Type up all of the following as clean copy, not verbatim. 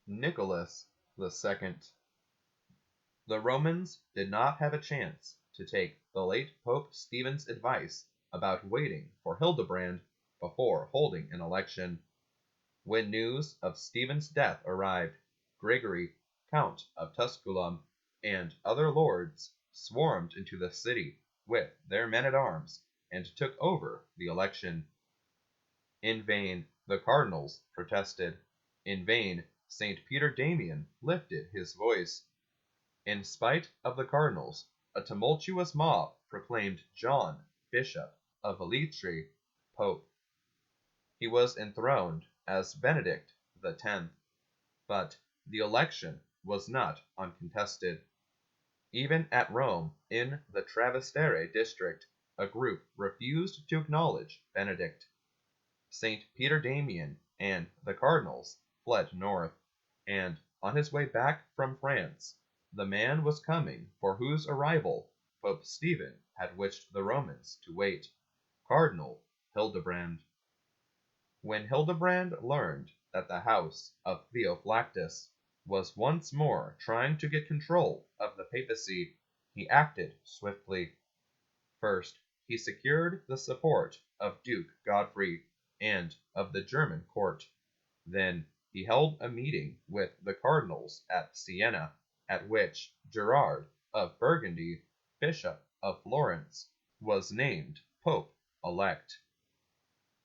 Nicholas II. The Romans did not have a chance to take the late Pope Stephen's advice about waiting for Hildebrand before holding an election. When news of Stephen's death arrived, Gregory, Count of Tusculum, and other lords swarmed into the city with their men-at-arms and took over the election. In vain the cardinals protested. In vain St. Peter Damian lifted his voice. In spite of the cardinals, a tumultuous mob proclaimed John, Bishop of Velletri, Pope. He was enthroned as Benedict X, but the election was not uncontested. Even at Rome, in the Trastevere district, a group refused to acknowledge Benedict. St. Peter Damian and the cardinals fled north, and on his way back from France, the man was coming for whose arrival Pope Stephen had wished the Romans to wait, Cardinal Hildebrand. When Hildebrand learned that the house of Theophlactus was once more trying to get control of the papacy, he acted swiftly. First, he secured the support of Duke Godfrey and of the German court. Then he held a meeting with the cardinals at Siena, at which Gerard of Burgundy, Bishop of Florence, was named Pope-elect.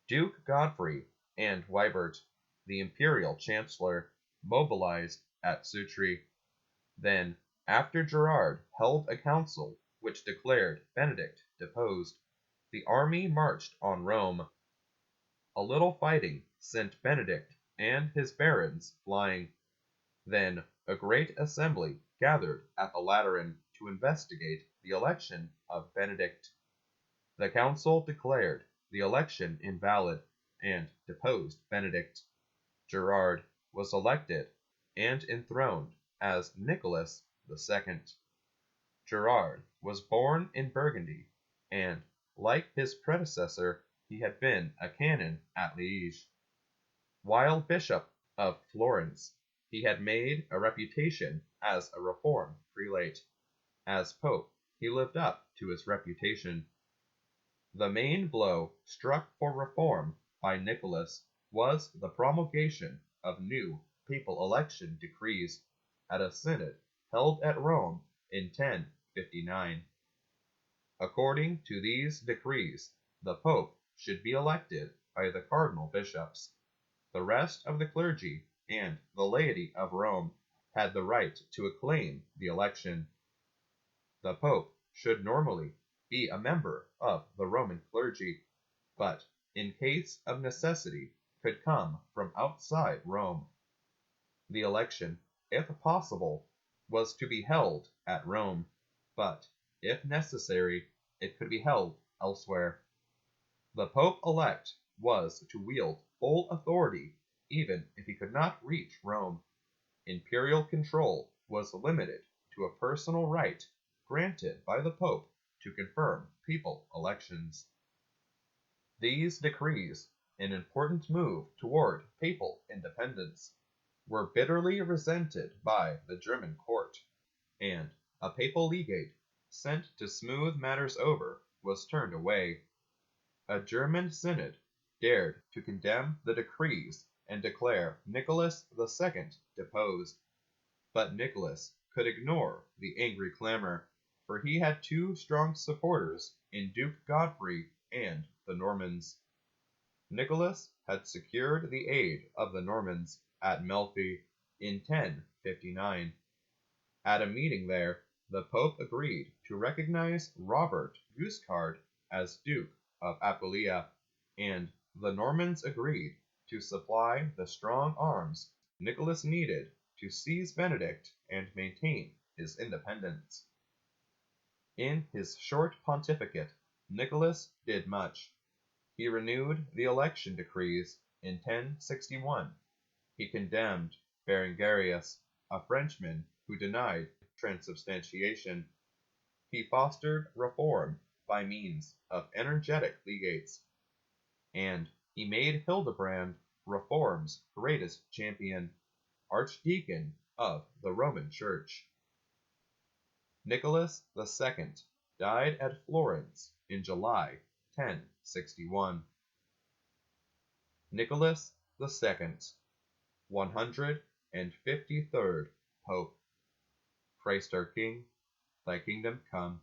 Duke Godfrey and Wybert, the imperial chancellor, mobilized at Sutri. Then, after Gerard held a council which declared Benedict deposed, the army marched on Rome. A little fighting sent Benedict and his barons flying. Then a great assembly gathered at the Lateran to investigate the election of Benedict. The council declared the election invalid and deposed Benedict. Gerard was elected and enthroned as Nicholas II. Gerard was born in Burgundy, and, like his predecessor, he had been a canon at Liege. While Bishop of Florence, he had made a reputation as a reformed prelate. As Pope, he lived up to his reputation. The main blow struck for reform by Nicholas was the promulgation of new papal election decrees at a synod held at Rome in 1059. According to these decrees, the Pope should be elected by the cardinal bishops. The rest of the clergy and the laity of Rome had the right to acclaim the election. The Pope should normally be a member of the Roman clergy, but in case of necessity could come from outside Rome. The election, if possible, was to be held at Rome, but if necessary, it could be held elsewhere. The Pope-elect was to wield full authority even if he could not reach Rome. Imperial control was limited to a personal right granted by the Pope to confirm papal elections. These decrees, an important move toward papal independence, were bitterly resented by the German court, and a papal legate sent to smooth matters over was turned away. A German synod dared to condemn the decrees and declare Nicholas II deposed, but Nicholas could ignore the angry clamor, for he had two strong supporters in Duke Godfrey and the Normans. Nicholas had secured the aid of the Normans at Melfi in 1059. At a meeting there, the Pope agreed to recognize Robert Guiscard as Duke of Apulia, and the Normans agreed to supply the strong arms Nicholas needed to seize Benedict and maintain his independence. In his short pontificate, Nicholas did much. He renewed the election decrees in 1061. He condemned Berengarius, a Frenchman who denied transubstantiation. He fostered reform by means of energetic legates, and he made Hildebrand reform's greatest champion. Archdeacon of the Roman Church. Nicholas II died at Florence in July 1061. Nicholas II, 153rd Pope. Christ our King, thy kingdom come.